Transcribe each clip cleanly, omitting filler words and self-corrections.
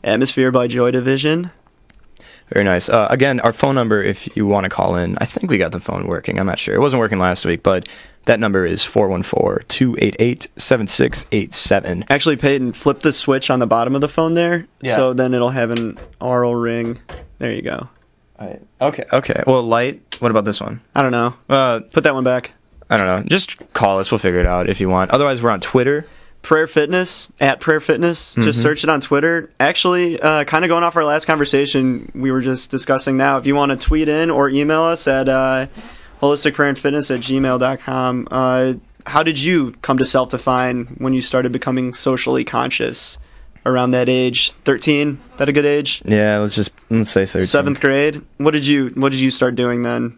Atmosphere by Joy Division. Very nice. Again, our phone number, if you want to call in, I think we got the phone working. I'm not sure. It wasn't working last week, but that number is 414-288-7687. Actually, Peyton, flip the switch on the bottom of the phone there, Yeah. so then it'll have an aural ring. There you go. Okay. Well, light. What about this one? I don't know. Put that one back. I don't know. Just call us. We'll figure it out if you want. Otherwise, we're on Twitter. Prayer Fitness, at Prayer Fitness. Just search it on Twitter. Actually, kind of going off our last conversation we were just discussing now, if you want to tweet in or email us at holisticprayerandfitness@gmail.com. How did you come to self-define when you started becoming socially conscious around that age? 13? That a good age? Yeah, let's say 13. 7th grade? What did you start doing then?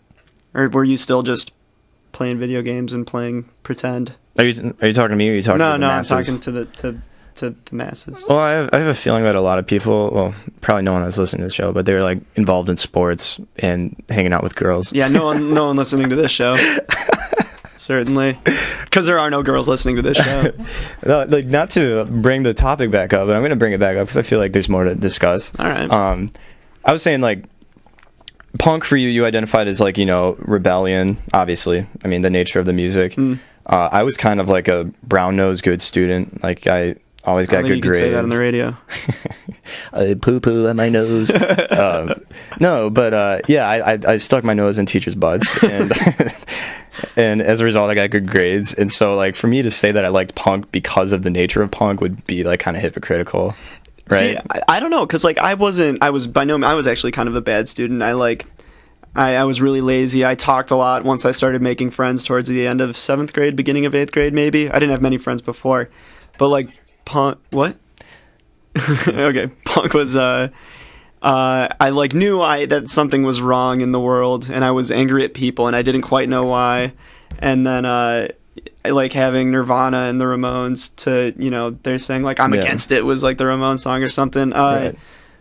Or were you still just playing video games and playing pretend? Are you talking to me or are you talking to the masses? I'm talking to the masses. Well, I have a feeling that a lot of people, well, probably no one that's listening to the show, but they're like involved in sports and hanging out with girls. Yeah, no one listening to this show. Certainly. Because there are no girls listening to this show. No, like, not to bring the topic back up, but I'm going to bring it back up because I feel like there's more to discuss. All right. I was saying, like, punk for you identified as, like, rebellion, obviously. I mean, the nature of the music. I was kind of like a brown-nosed good student. Like, I always got good grades. You can say that on the radio. I poo-poo at my nose. No, but yeah, I stuck my nose in teachers' butts, and and as a result, I got good grades. And so, like, for me to say that I liked punk because of the nature of punk would be like kind of hypocritical, right? See, I don't know, because like I was actually kind of a bad student. I was really lazy. I talked a lot once I started making friends towards the end of 7th grade, beginning of 8th grade, maybe. I didn't have many friends before, but like punk. What? Okay, punk was. I like knew that something was wrong in the world, and I was angry at people, and I didn't quite know why. And then I like having Nirvana and the Ramones to, they're saying like I'm against it was like the Ramones song or something. Right.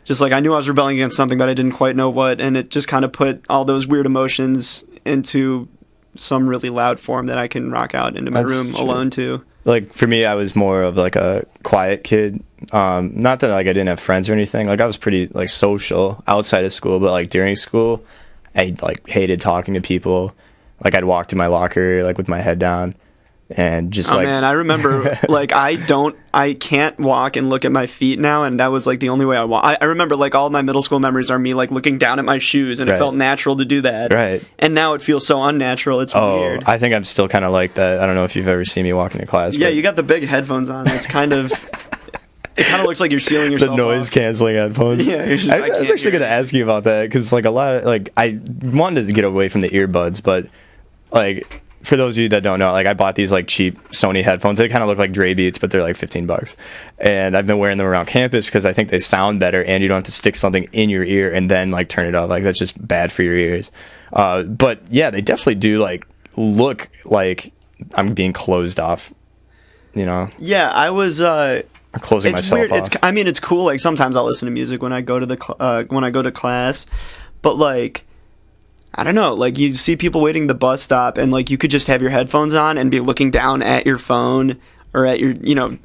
Just like I knew I was rebelling against something, but I didn't quite know what, and it just kind of put all those weird emotions into some really loud form that I can rock out into my room alone to. Like, for me, I was more of like a quiet kid. Not that like I didn't have friends or anything. Like, I was pretty like social outside of school, but like during school, I like hated talking to people. Like, I'd walk to my locker like with my head down and just man, I remember like I can't walk and look at my feet now, and that was like the only way I walk. I remember like all my middle school memories are me like looking down at my shoes, and it felt natural to do that. Right. And now it feels so unnatural. It's weird. I think I'm still kind of like that. I don't know if you've ever seen me walking to class. Yeah, you got the big headphones on. It's kind of. It kind of looks like you're sealing yourself. The noise canceling headphones. Yeah, I was actually going to ask you about that because like a lot of like I wanted to get away from the earbuds, but like. For those of you that don't know, like I bought these like cheap Sony headphones. They kind of look like Dre Beats, but they're like $15. And I've been wearing them around campus because I think they sound better, and you don't have to stick something in your ear and then like turn it off. Like, that's just bad for your ears. But yeah, they definitely do like look like I'm being closed off. Yeah, I was. I'm closing myself weird. off. It's cool. Like sometimes I'll listen to music when I go to class, but like. I don't know, like you see people waiting the bus stop, and like you could just have your headphones on and be looking down at your phone or at your,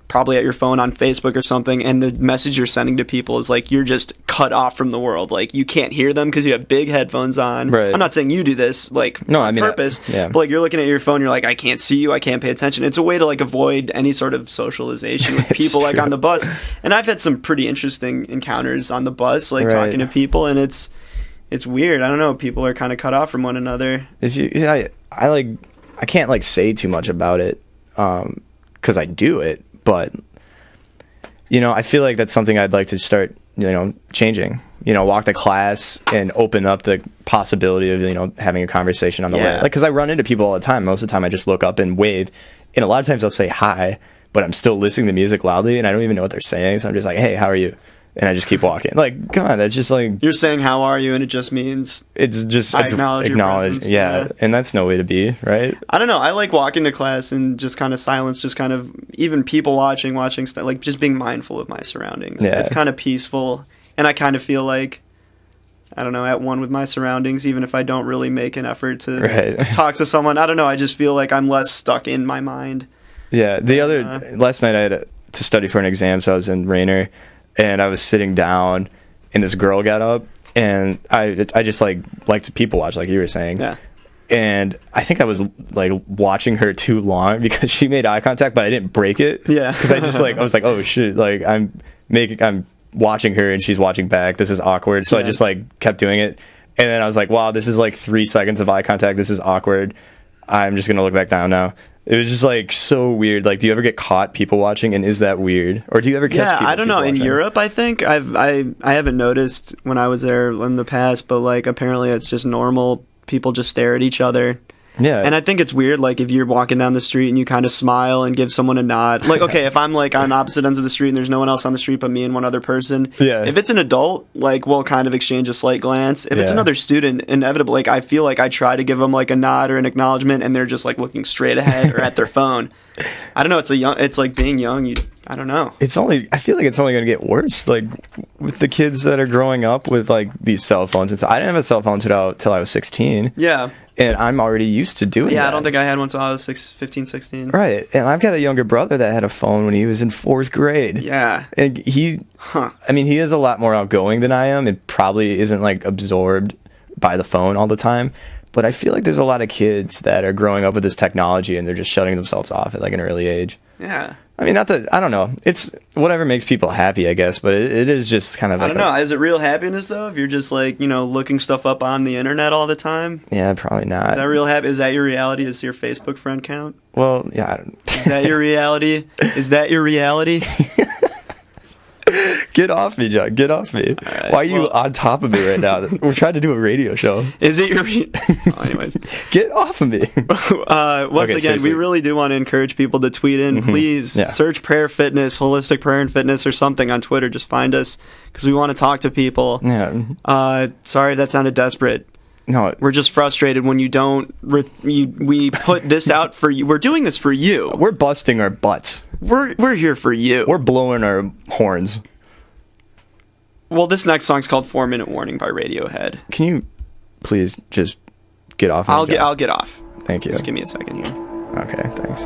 probably at your phone on Facebook or something, and the message you're sending to people is like you're just cut off from the world. Like you can't hear them because you have big headphones on. Right. I'm not saying you do this on purpose, yeah. But like you're looking at your phone, you're like, I can't see you, I can't pay attention. It's a way to like avoid any sort of socialization with people like on the bus. And I've had some pretty interesting encounters on the bus, like talking to people, and it's weird. I don't know. People are kind of cut off from one another. I can't like say too much about it because I do it, but I feel like that's something I'd like to start changing. Walk to class and open up the possibility of having a conversation on the way. Like, because I run into people all the time. Most of the time, I just look up and wave, and a lot of times I'll say hi, but I'm still listening to music loudly, and I don't even know what they're saying. So I'm just like, hey, how are you? And I just keep walking. Like, come on, that's just like... You're saying, how are you? And it just means... It's just... I acknowledge your presence. Yeah. And that's no way to be, right? I don't know. I like walking to class and just kind of silence, just kind of... Even people watching stuff, like just being mindful of my surroundings. Yeah. It's kind of peaceful. And I kind of feel like, I don't know, at one with my surroundings, even if I don't really make an effort to talk to someone. I don't know. I just feel like I'm less stuck in my mind. Yeah. Last night I had to study for an exam, so I was in Rainer. and I was sitting down, and this girl got up, and I just like to people watch, like you were saying. Yeah. And I think I was like watching her too long because she made eye contact, but I didn't break it. Yeah. Because I was like, oh shit, like I'm watching her and she's watching back. This is awkward. So I just like kept doing it. And then I was like, wow, this is like 3 seconds of eye contact. This is awkward. I'm just gonna look back down now. It was just like so weird. Like, do you ever get caught people watching, and is that weird? Or do you ever catch people? I don't know. In watching? Europe, I think I haven't noticed when I was there in the past, but like apparently it's just normal. People just stare at each other. Yeah. And I think it's weird, like, if you're walking down the street and you kind of smile and give someone a nod. Like, okay, if I'm, like, on opposite ends of the street and there's no one else on the street but me and one other person. Yeah. If it's an adult, like, we'll kind of exchange a slight glance. If it's Yeah. another student, inevitably, like, I feel like I try to give them, like, a nod or an acknowledgement and they're just, like, looking straight ahead or at their phone. I don't know. It's like being young. I don't know. I feel like it's only going to get worse, like with the kids that are growing up with like these cell phones. And so I didn't have a cell phone till I was 16. Yeah. And I'm already used to doing that. Yeah, I don't think I had one until I was 15, 16. Right. And I've got a younger brother that had a phone when he was in 4th grade. Yeah. And he is a lot more outgoing than I am. It probably isn't like absorbed by the phone all the time. But I feel like there's a lot of kids that are growing up with this technology and they're just shutting themselves off at like an early age. Yeah. I mean, not that, I don't know. It's whatever makes people happy, I guess, but it is just kind of like I don't know. Is it real happiness, though, if you're just, like, looking stuff up on the internet all the time? Yeah, probably not. Is that real happy? Is that your reality? Is your Facebook friend count? Well, yeah. Is that your reality? Is that your reality? Get off me, John. Get off me. Right, Why are you on top of me right now? We're trying to do a radio show. Is it your... anyways. Get off of me. Once again, seriously. we really do want to encourage people to tweet in. Please search Prayer Fitness, Holistic Prayer and Fitness, or something on Twitter. Just find us, because we want to talk to people. Yeah. Sorry, that sounded desperate. No. We're just frustrated when you don't... we put this out for you. We're doing this for you. We're busting our butts. We're here for you. We're blowing our horns. Well, this next song's called 4 Minute Warning by Radiohead. Can you please just get off? I'll get off. Thank you. Just give me a second here. Okay, thanks.